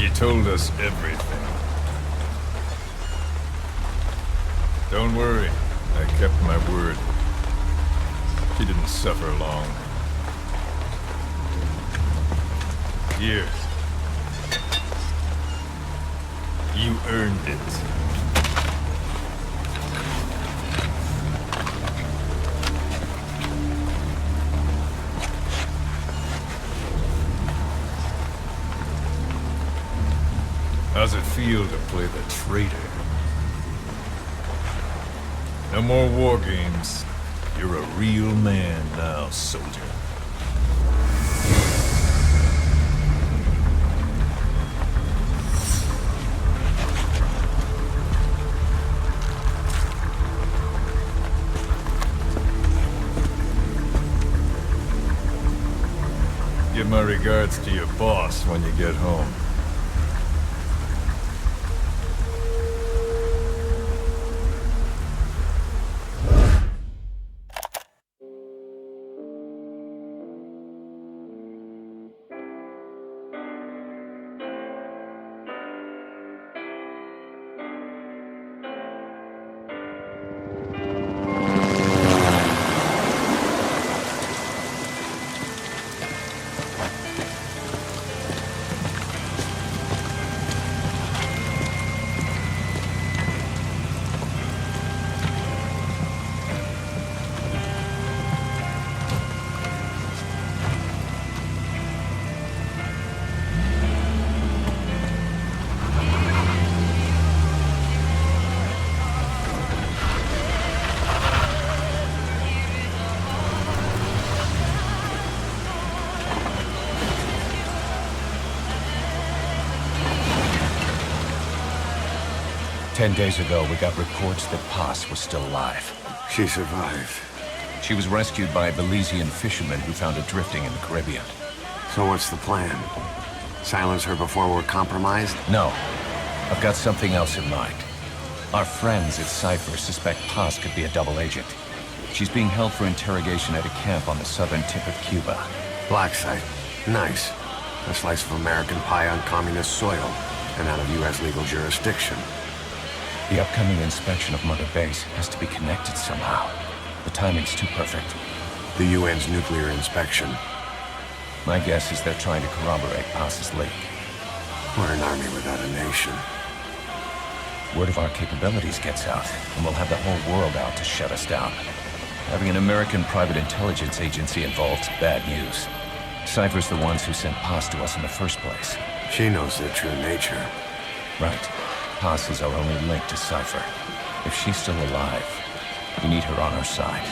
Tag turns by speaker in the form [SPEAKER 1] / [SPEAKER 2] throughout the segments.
[SPEAKER 1] She told us everything. Don't worry, I kept my word. She didn't suffer long. Here. You earned it. How's it feel to play the traitor? No more war games. You're a real man now, soldier. Give my regards to your boss when you get home.
[SPEAKER 2] "10 days ago, we got reports that Paz was still alive.
[SPEAKER 3] She survived.
[SPEAKER 2] She was rescued by a Belizean fisherman who found her drifting in the Caribbean.
[SPEAKER 3] So what's the plan? Silence her before we're compromised?
[SPEAKER 2] No. I've got something else in mind. Our friends at Cypher suspect Paz could be a double agent. She's being held for interrogation at a camp on the southern tip of Cuba.
[SPEAKER 3] Black site. Nice. A slice of American pie on communist soil, and out of U.S. legal jurisdiction.
[SPEAKER 2] The upcoming inspection of Mother Base has to be connected somehow. The timing's too perfect.
[SPEAKER 3] The UN's nuclear inspection.
[SPEAKER 2] My guess is they're trying to corroborate Paz's leak.
[SPEAKER 3] We're an army without a nation.
[SPEAKER 2] Word of our capabilities gets out, and we'll have the whole world out to shut us down. Having an American private intelligence agency involved's bad news. Cypher's the ones who sent Paz to us in the first place.
[SPEAKER 3] She knows their true nature.
[SPEAKER 2] Right. Paz is our only link to Cypher. If she's still alive, we need her on our side.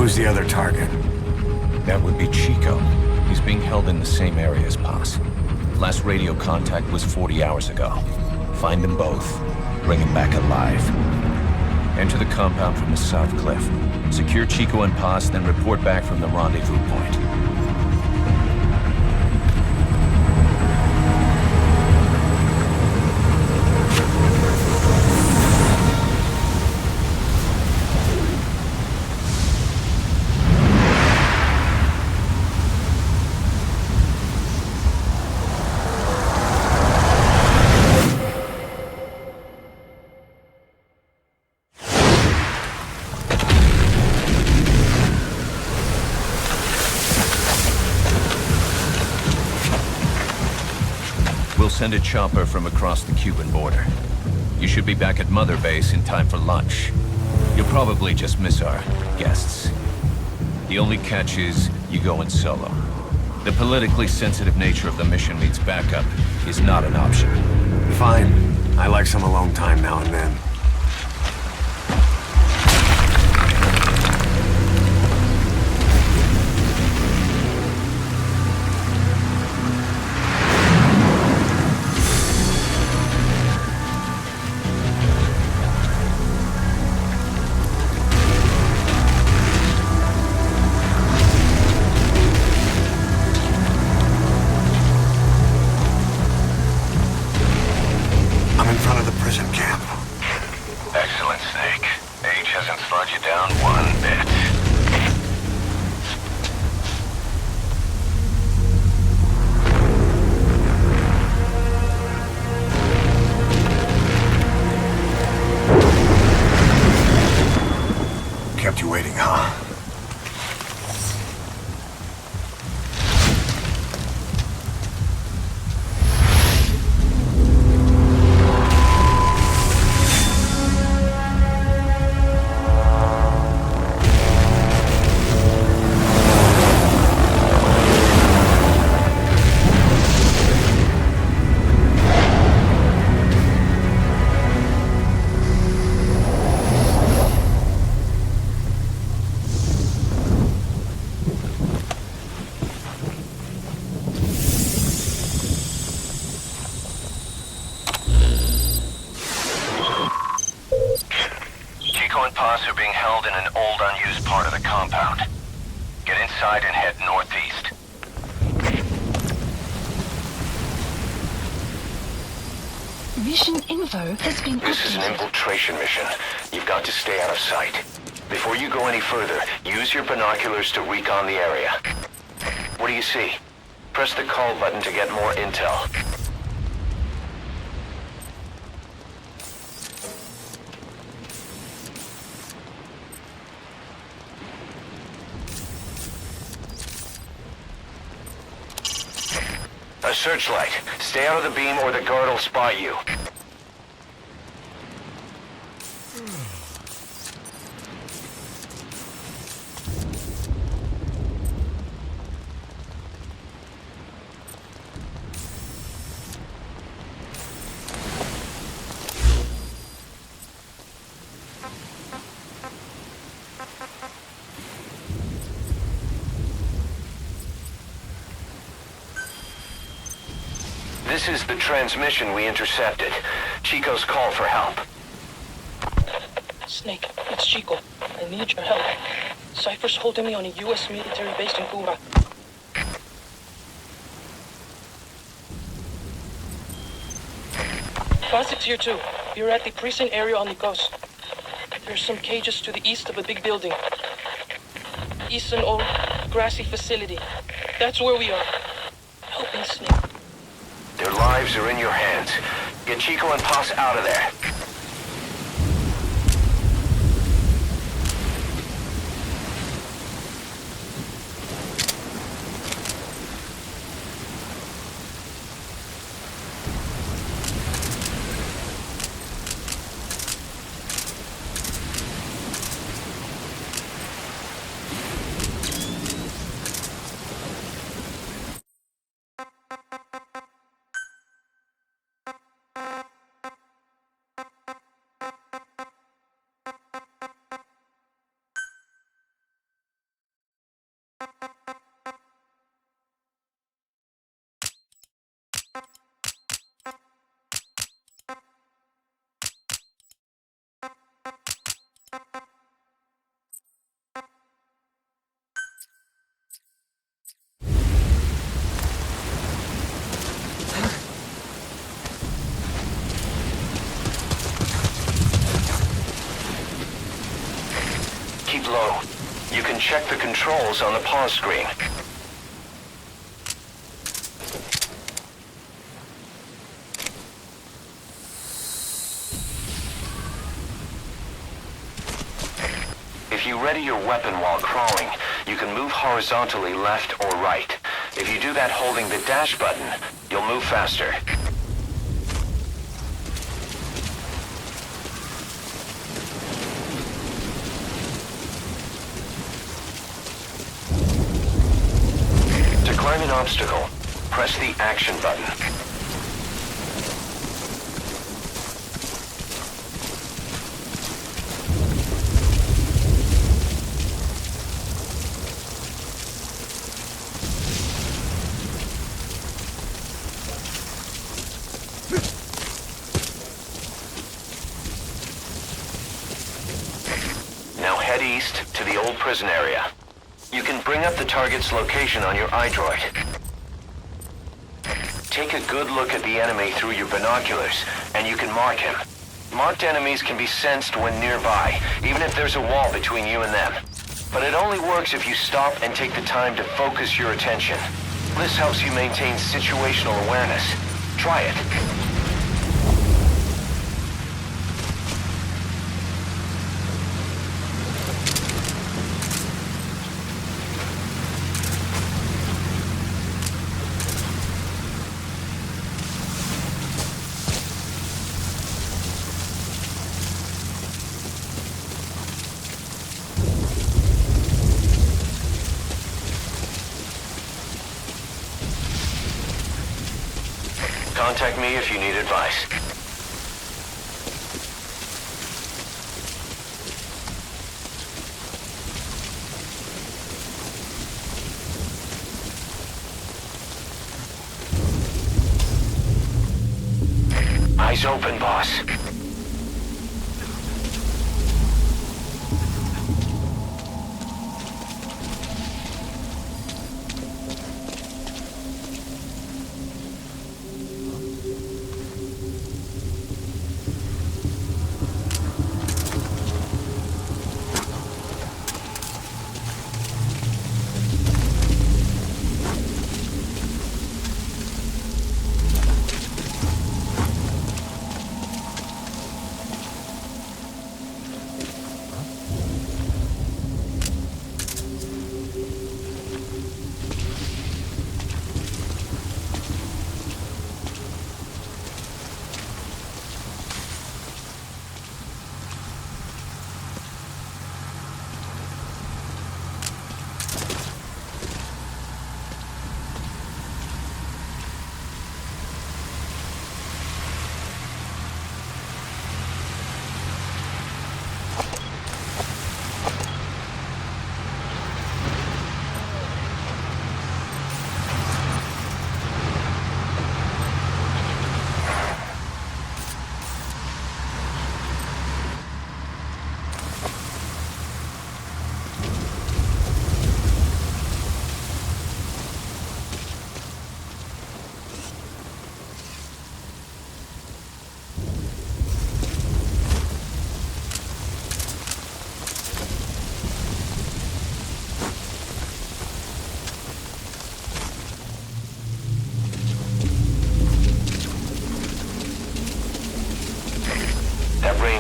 [SPEAKER 3] Who's the other target?
[SPEAKER 2] That would be Chico. He's being held in the same area as Paz. Last radio contact was 40 hours ago. Find them both. Bring them back alive. Enter the compound from the south cliff. Secure Chico and Paz, then report back from the rendezvous point. We'll send a chopper from across the Cuban border. You should be back at Mother Base in time for lunch. You'll probably just miss our guests. The only catch is you go in solo. The politically sensitive nature of the mission means backup is not an option.
[SPEAKER 3] Fine. I like some alone time now and then. I'm in front of the prison camp.
[SPEAKER 2] Excellent, Snake. Age hasn't slowed you down one bit.
[SPEAKER 3] Kept you waiting, huh?
[SPEAKER 2] Chico and Paz are being held in an old, unused part of the compound. Get inside and head northeast.
[SPEAKER 4] Mission info has been
[SPEAKER 2] This is an
[SPEAKER 4] updated.
[SPEAKER 2] infiltration mission. You've got to stay out of sight. Before you go any further, use your binoculars to recon the area. What do you see? Press the call button to get more intel. A searchlight. Stay out of the beam or the guard will spot you. This is the transmission we intercepted. Chico's call for help.
[SPEAKER 5] Snake, it's Chico. I need your help. Cypher's holding me on a U.S. military base in Cuba. Fawcett's here too. We're at the precinct area on the coast. There's some cages to the east of a big building. East an old grassy facility. That's where we are. Help me, Snake.
[SPEAKER 2] Their lives are in your hands. Get Chico and Paz out of there. low. You can check the controls on the pause screen. If you ready your weapon while crawling, you can move horizontally left or right. If you do that holding the dash button, you'll move faster. To climb an obstacle, press the action button. Now head east to the old prison area. You can bring up the target's location on your iDroid. Take a good look at the enemy through your binoculars, and you can mark him. Marked enemies can be sensed when nearby, even if there's a wall between you and them. But it only works if you stop and take the time to focus your attention. This helps you maintain situational awareness. Try it. Contact me if you need advice. Eyes open, boss.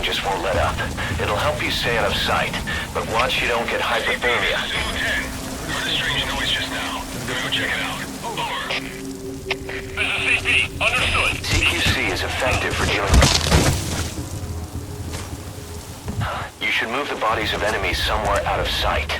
[SPEAKER 2] Just won't let up. It'll help you stay out of sight, but watch you don't get hypothermia.
[SPEAKER 6] Heard a strange noise just now. Go check it out. Over. This is CP. Understood.
[SPEAKER 2] CQC is effective for dealing. You should move the bodies of enemies somewhere out of sight.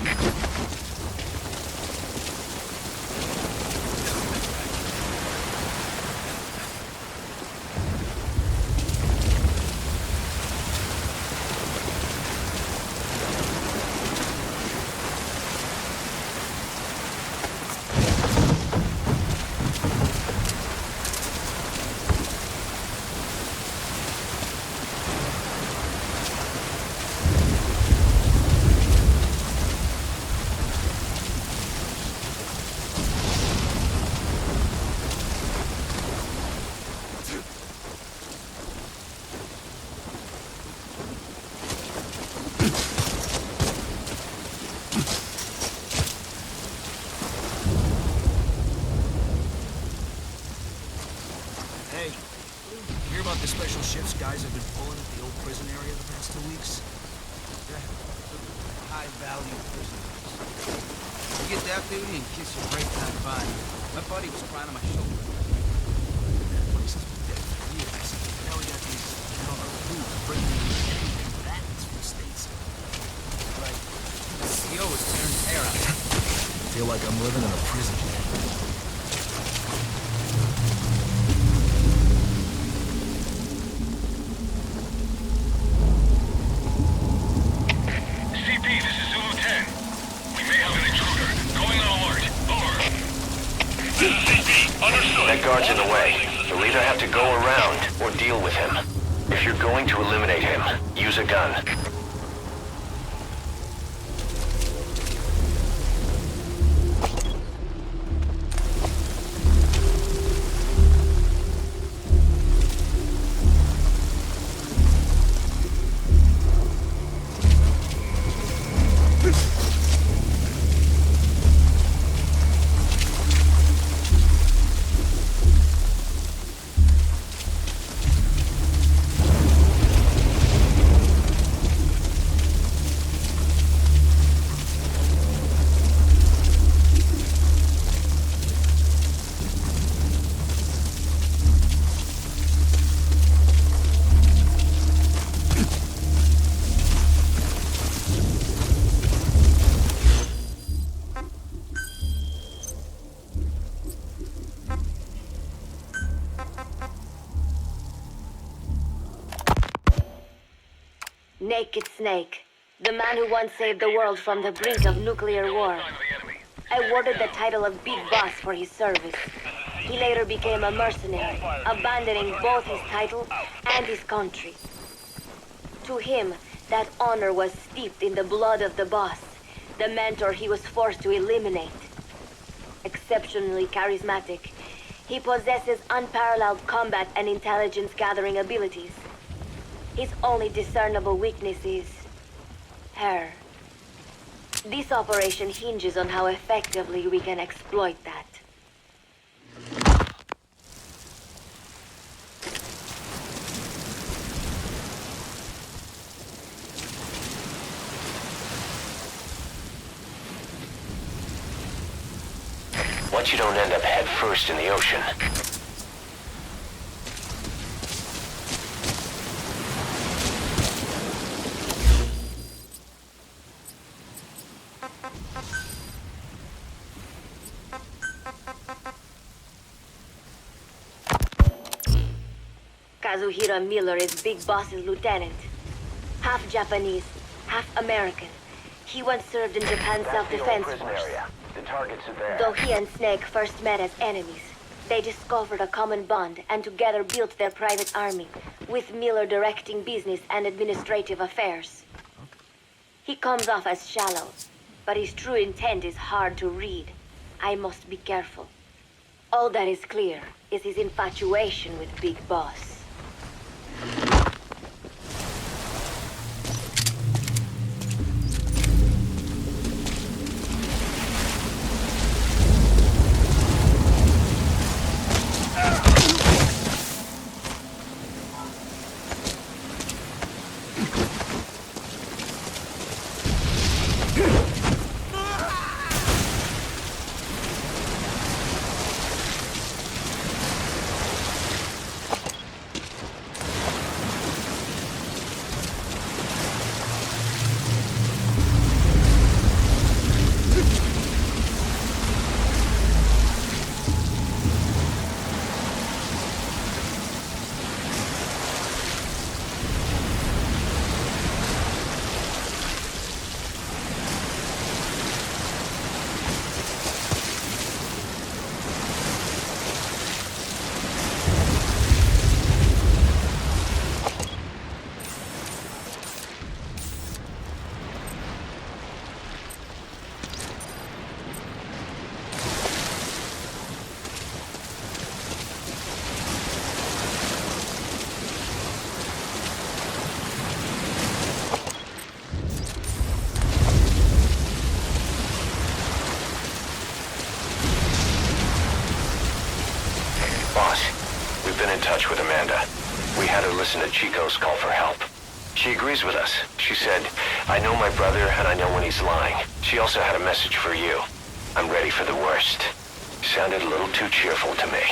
[SPEAKER 7] about the special shifts guys have been pulling at the old prison area the past 2 weeks? Yeah, high-value prisoners. You get that duty and kiss your break-time body. My buddy was crying on my shoulder. That place has been dead for years. Now we got these who's bringing in combatants from the States. Like, the CO is tearing his hair out. I feel like I'm living in a prison camp.
[SPEAKER 2] That guard's in the way. You'll either have to go around or deal with him. If you're going to eliminate him, use a gun.
[SPEAKER 8] Naked Snake, the man who once saved the world from the brink of nuclear war. Awarded the title of Big Boss for his service. He later became a mercenary, abandoning both his title and his country. To him, that honor was steeped in the blood of the boss, the mentor he was forced to eliminate. Exceptionally charismatic, he possesses unparalleled combat and intelligence gathering abilities. His only discernible weakness is her. This operation hinges on how effectively we can exploit that.
[SPEAKER 2] Once you don't end up head first in the ocean.
[SPEAKER 8] Kazuhira Miller is Big Boss's lieutenant. Half Japanese, half American. He once served in Japan's self-defense force.
[SPEAKER 2] The targets are there.
[SPEAKER 8] Though he and Snake first met as enemies, they discovered a common bond and together built their private army, with Miller directing business and administrative affairs. He comes off as shallow, but his true intent is hard to read. I must be careful. All that is clear is his infatuation with Big Boss.
[SPEAKER 2] Boss, we've been in touch with Amanda.
[SPEAKER 9] We had her listen to Chico's call for help. She agrees with us. She said, I know my brother and I know when he's lying. She also had a message for you. I'm ready for the worst. Sounded a little too cheerful to me.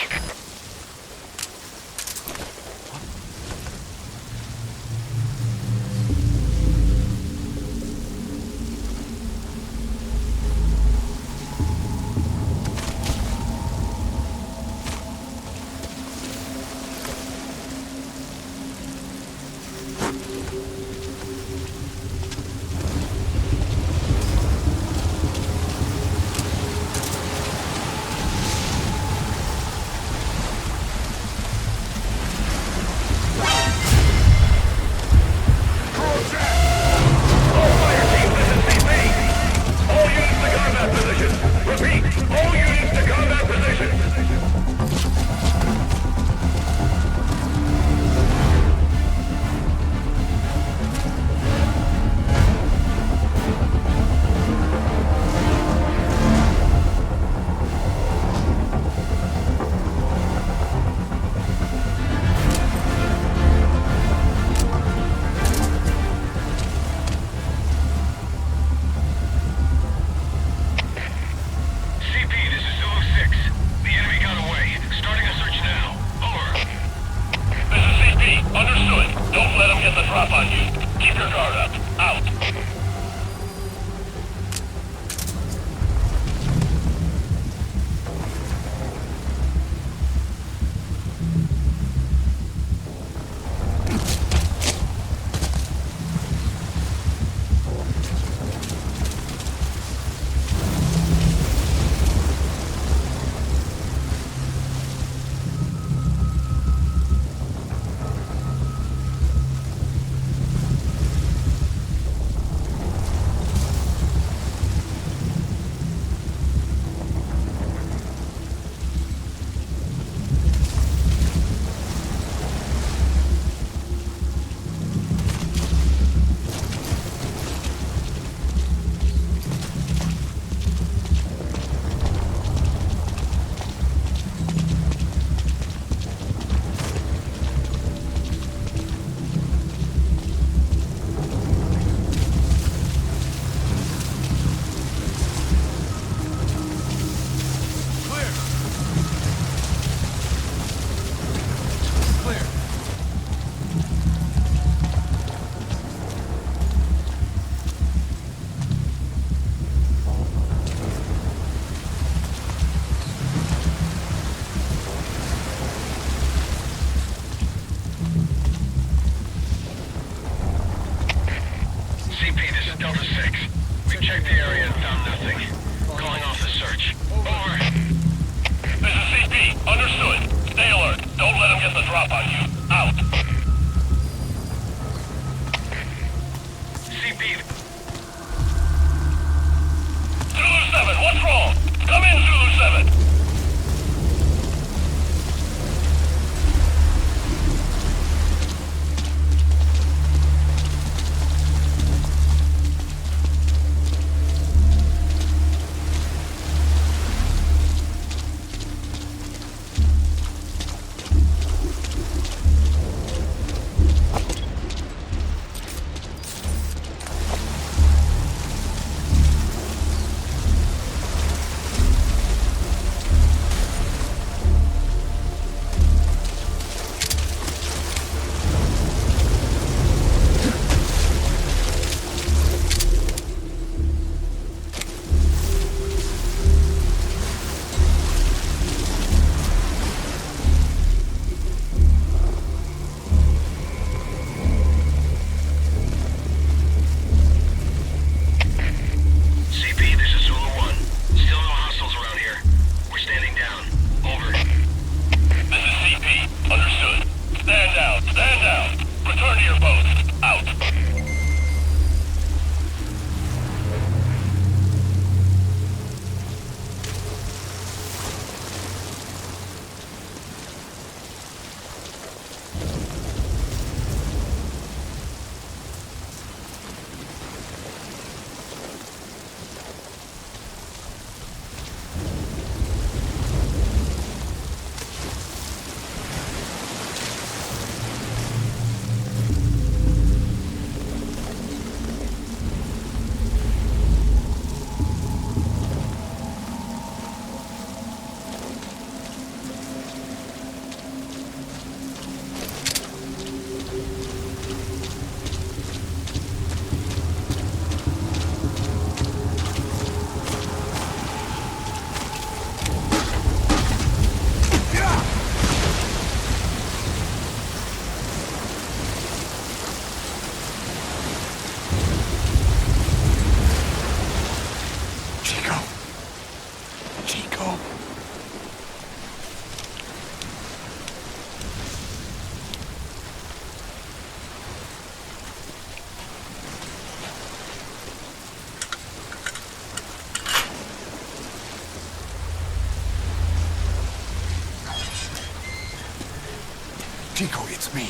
[SPEAKER 3] Chico, it's me.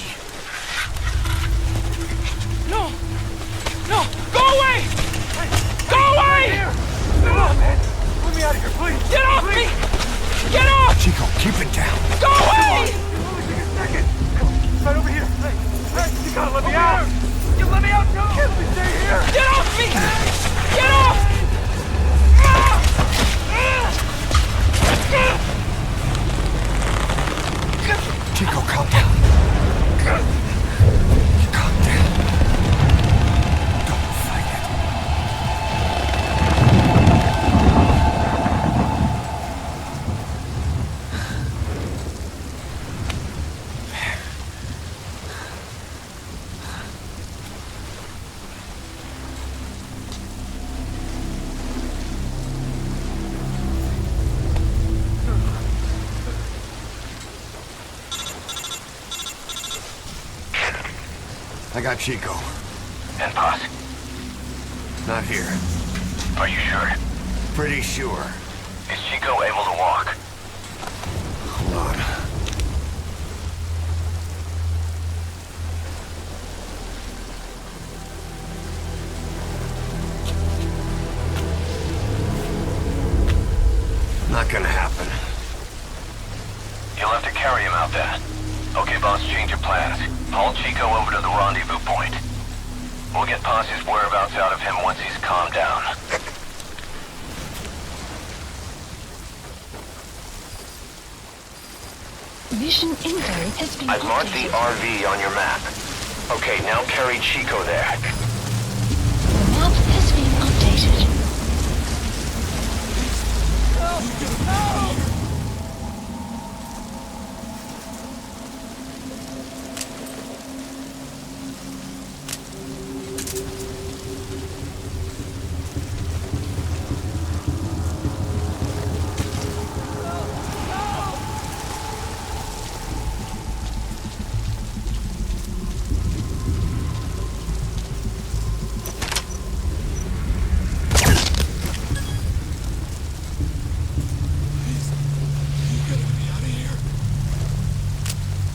[SPEAKER 5] No! No! Go away! Go away!
[SPEAKER 6] Come on, man. Let me out of here, please.
[SPEAKER 5] Get off me! Get off!
[SPEAKER 3] Chico, keep it down.
[SPEAKER 5] Go away!
[SPEAKER 6] Only take a second. Come on, right over here. Hey, you gotta let me out. You let me out, too. Can't let me stay here.
[SPEAKER 5] Get off me! Get off!
[SPEAKER 3] Chico, calm down. Calm down. Don't fight it. I got Chico.
[SPEAKER 9] And Paz?
[SPEAKER 3] Not here.
[SPEAKER 9] Are you sure?
[SPEAKER 3] Pretty sure.
[SPEAKER 9] Is Chico able to walk?
[SPEAKER 3] Hold on. Not gonna happen.
[SPEAKER 9] You'll have to carry him out there. Okay, boss, change your plans. Haul Chico over to the rendezvous point. We'll get Paz's whereabouts out of him once he's calmed down.
[SPEAKER 4] Mission info has been
[SPEAKER 9] I've marked the
[SPEAKER 4] updated.
[SPEAKER 9] RV on your map. Okay, now carry Chico there.
[SPEAKER 4] The map has been updated.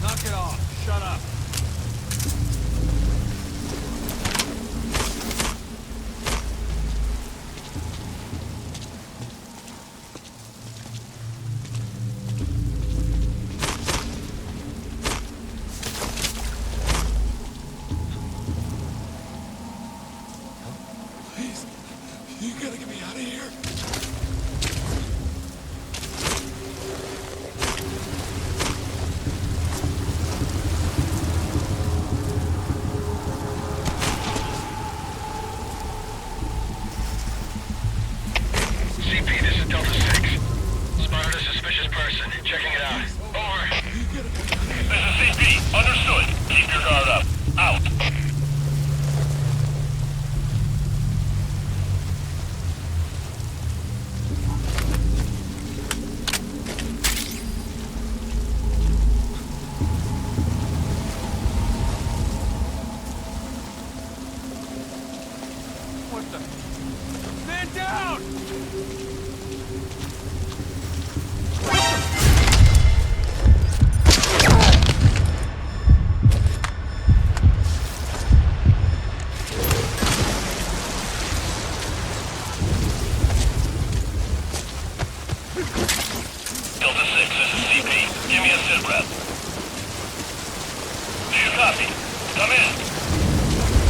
[SPEAKER 7] Knock it off. Shut up.
[SPEAKER 6] Please, you gotta get me out of here. CP, this is Delta 6. Spotted a suspicious person. Checking it out. Over. This is CP. Understood. Keep your guard up. Out.
[SPEAKER 7] What the? Man down!
[SPEAKER 6] Delta 6, this is CP. Give me a sit rep. Do you copy? Come in.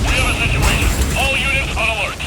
[SPEAKER 6] We have a situation. All units on alert.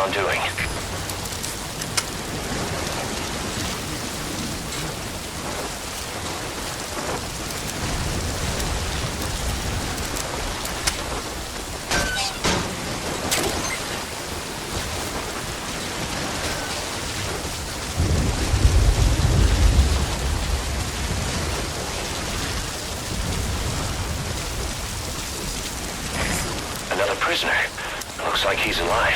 [SPEAKER 9] on doing? Another prisoner. Looks like he's alive.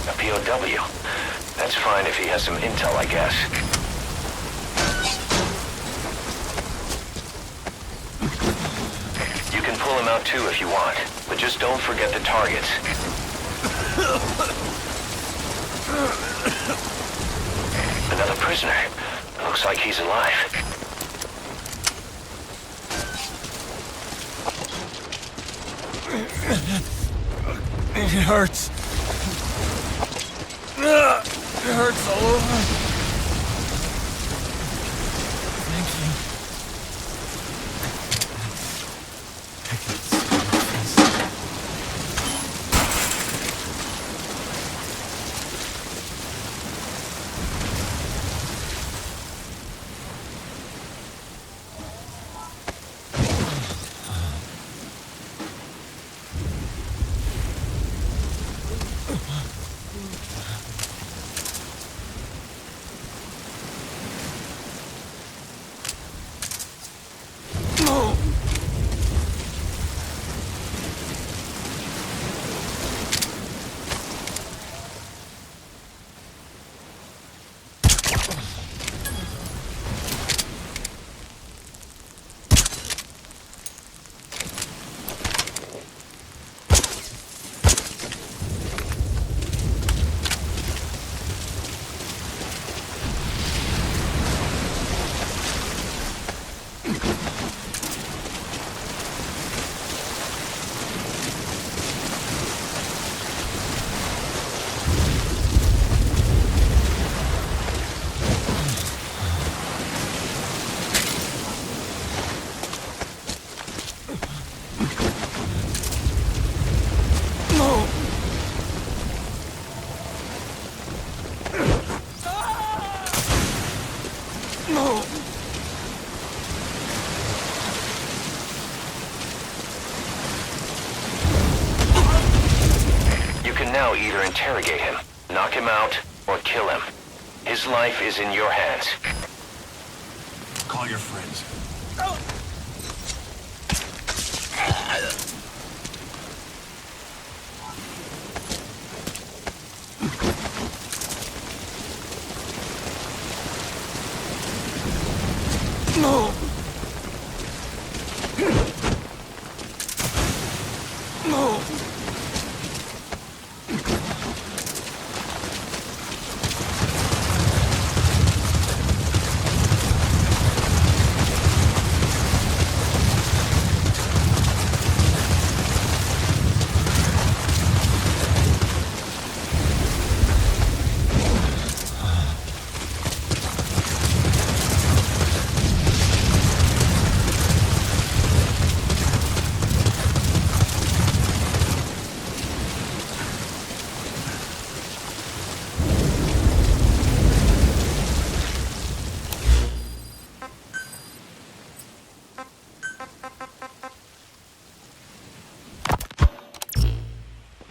[SPEAKER 9] A POW. That's fine if he has some intel, I guess. You can pull him out too if you want, but just don't forget the targets. Another prisoner. Looks like he's alive.
[SPEAKER 1] It hurts. It hurts all over. Thank you.
[SPEAKER 9] Now either interrogate him, knock him out, or kill him. His life is in your hands.
[SPEAKER 3] Call your friends.
[SPEAKER 1] No! No!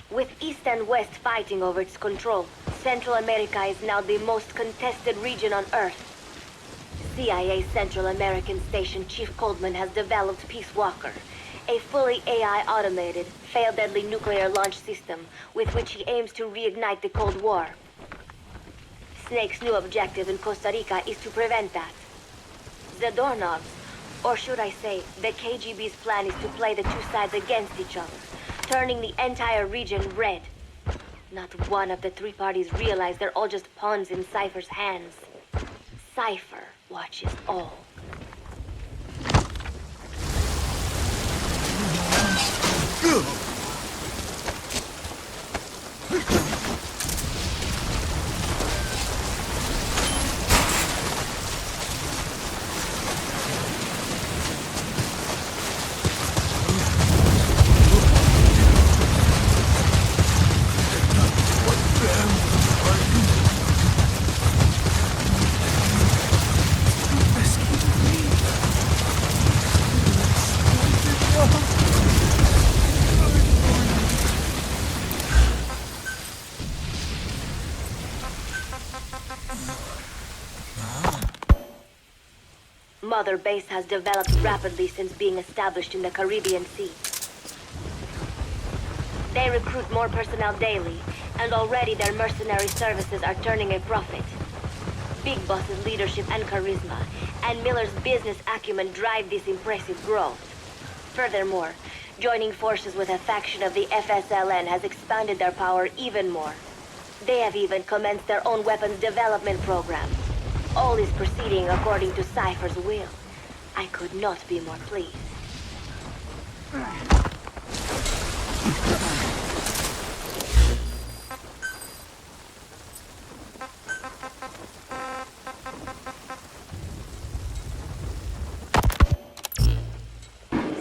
[SPEAKER 8] With East and West fighting over its control, Central America is now the most contested region on Earth. CIA Central American Station Chief Coldman has developed Peace Walker, a fully AI-automated, fail-deadly nuclear launch system with which he aims to reignite the Cold War. Snake's new objective in Costa Rica is to prevent that. The doorknobs, or should I say, the KGB's plan is to play the two sides against each other, turning the entire region red. Not one of the three parties realize they're all just pawns in Cypher's hands. Cypher watches all. Mother Base has developed rapidly since being established in the Caribbean Sea. They recruit more personnel daily, and already their mercenary services are turning a profit. Big Boss's leadership and charisma, and Miller's business acumen drive this impressive growth. Furthermore, joining forces with a faction of the FSLN has expanded their power even more. They have even commenced their own weapons development program. All is proceeding according to Cypher's will. I could not be more pleased.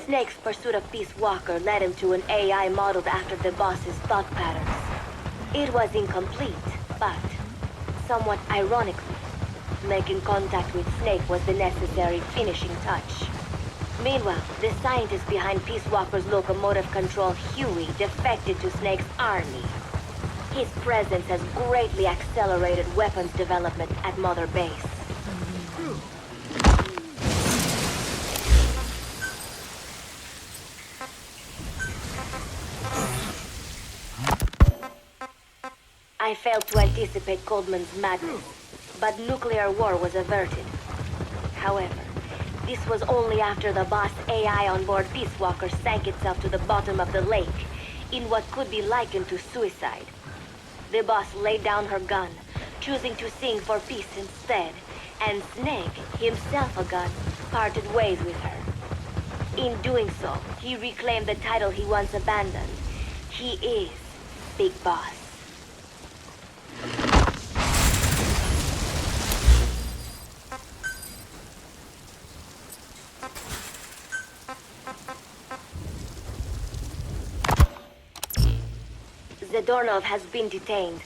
[SPEAKER 8] Snake's pursuit of Peace Walker led him to an AI modeled after the boss's thought patterns. It was incomplete, but, somewhat ironically, making contact with Snake was the necessary finishing touch. Meanwhile, the scientist behind Peace Walker's locomotive control, Huey, defected to Snake's army. His presence has greatly accelerated weapons development at Mother Base. I failed to anticipate Coldman's madness, but nuclear war was averted. However, this was only after the boss AI on board Peace Walker sank itself to the bottom of the lake in what could be likened to suicide. The boss laid down her gun, choosing to sing for peace instead, and Snake, himself a gun, parted ways with her. In doing so, he reclaimed the title he once abandoned. He is Big Boss. Zadornov has been detained.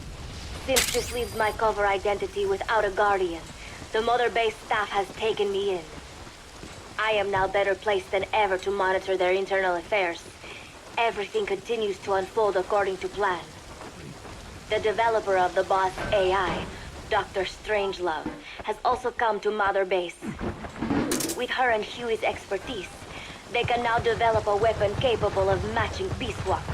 [SPEAKER 8] Since this leaves my cover identity without a guardian, the Mother Base staff has taken me in. I am now better placed than ever to monitor their internal affairs. Everything continues to unfold according to plan. The developer of the boss AI, Dr. Strangelove, has also come to Mother Base. With her and Huey's expertise, they can now develop a weapon capable of matching Peace Walker.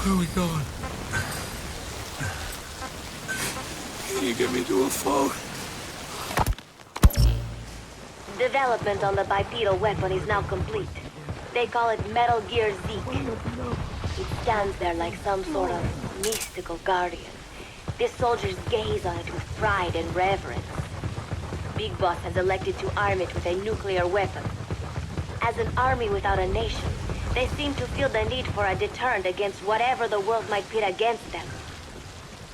[SPEAKER 10] Where are we going? Can you get me to a phone?
[SPEAKER 8] Development on the bipedal weapon is now complete. They call it Metal Gear Zeke. It stands there like some sort of mystical guardian. The soldiers gaze on it with pride and reverence. Big Boss has elected to arm it with a nuclear weapon. As an army without a nation, they seem to feel the need for a deterrent against whatever the world might pit against them.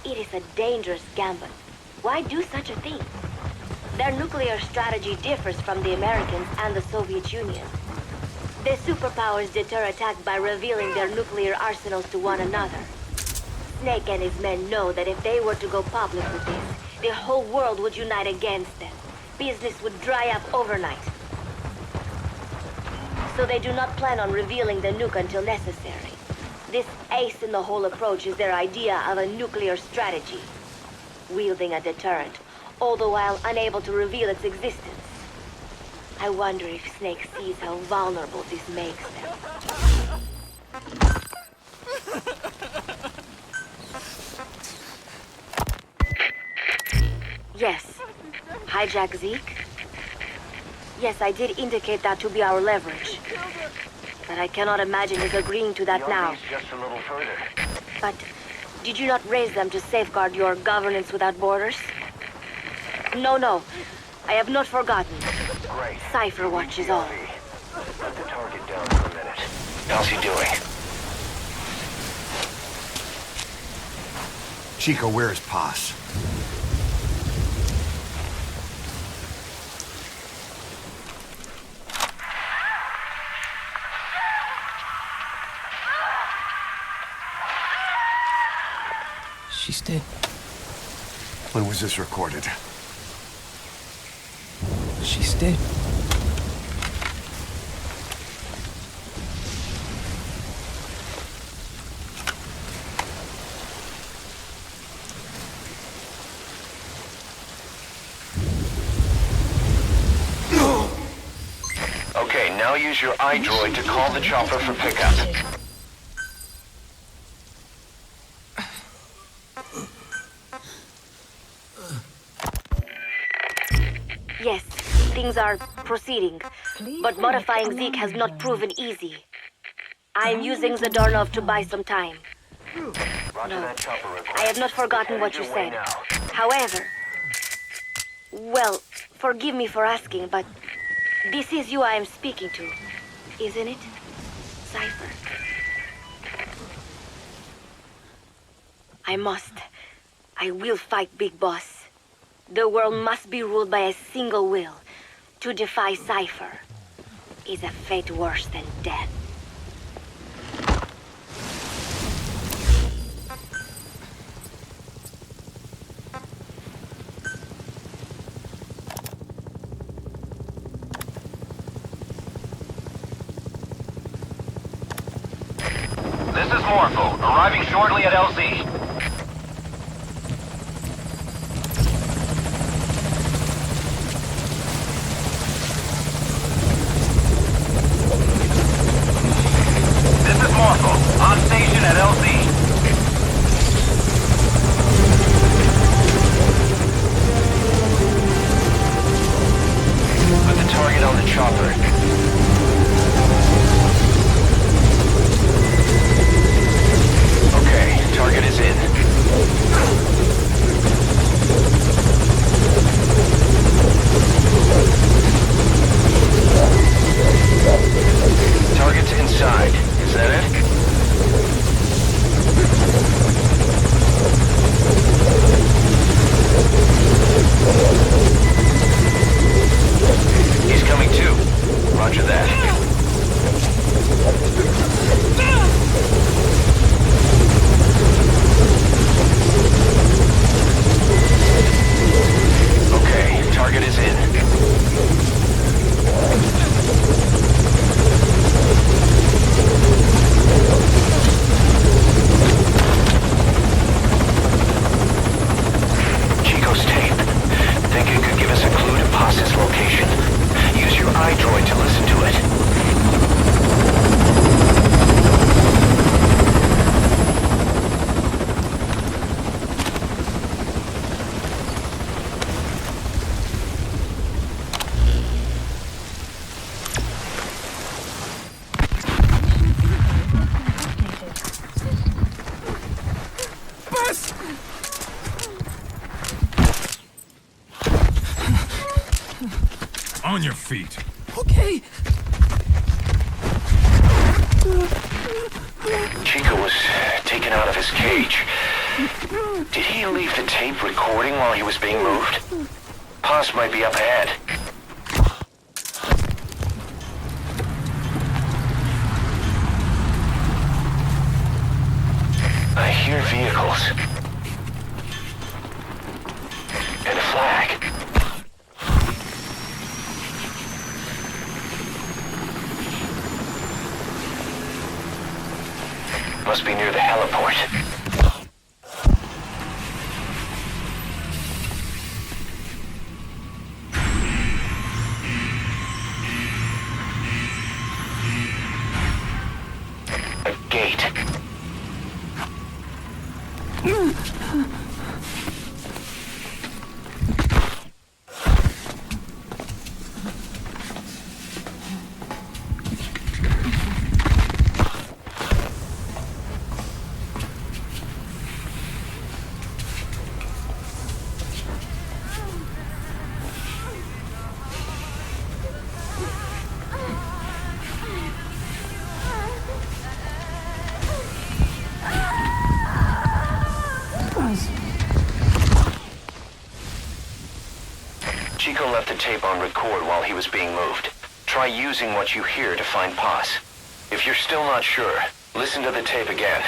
[SPEAKER 8] It is a dangerous gambit. Why do such a thing? Their nuclear strategy differs from the Americans and the Soviet Union. The superpowers deter attack by revealing their nuclear arsenals to one another. Snake and his men know that if they were to go public with this, the whole world would unite against them. Business would dry up overnight. So they do not plan on revealing the nuke until necessary. This ace-in-the-hole approach is their idea of a nuclear strategy. Wielding a deterrent, all the while unable to reveal its existence. I wonder if Snake sees how vulnerable this makes them. Yes. Hijack Zeke? Yes, I did indicate that to be our leverage. But I cannot imagine his agreeing to that now.
[SPEAKER 9] Just a little further.
[SPEAKER 8] But did you not raise them to safeguard your governance without borders? No. I have not forgotten.
[SPEAKER 9] Great.
[SPEAKER 8] Cypher watches all.
[SPEAKER 9] Put the target down for a minute. How's he doing?
[SPEAKER 3] Chico, where is Paz?
[SPEAKER 7] She's dead.
[SPEAKER 3] When was this recorded?
[SPEAKER 7] She's dead.
[SPEAKER 9] Okay, now use your iDroid to call the chopper for pickup.
[SPEAKER 8] Yes, things are proceeding, but modifying Zeke has not proven easy. I'm using Zadornov to buy some time.
[SPEAKER 9] Roger
[SPEAKER 8] No,
[SPEAKER 9] that chopper request.
[SPEAKER 8] I have not forgotten what you said. However, well, forgive me for asking, but this is you I am speaking to, isn't it, Cypher? I will fight Big Boss. The world must be ruled by a single will. To defy Cypher is a fate worse than death.
[SPEAKER 9] This is Morpho, arriving shortly at LZ. This is Morpho, on station at LZ. Put the target on the chopper. Target is in. Target's inside. Is that it? He's coming too. Roger that. Target is in. Chico's tape. Think it could give us a clue to Paz's location. Use your iDroid to listen to it.
[SPEAKER 1] On your feet.
[SPEAKER 10] Okay.
[SPEAKER 9] Chico was taken out of his cage. Did he leave the tape recording while he was being moved? Paz might be up ahead. I hear vehicles. And a flag. Must be near the heliport. A gate. Chico left the tape on record while he was being moved. Try using what you hear to find Paz. If you're still not sure, listen to the tape again.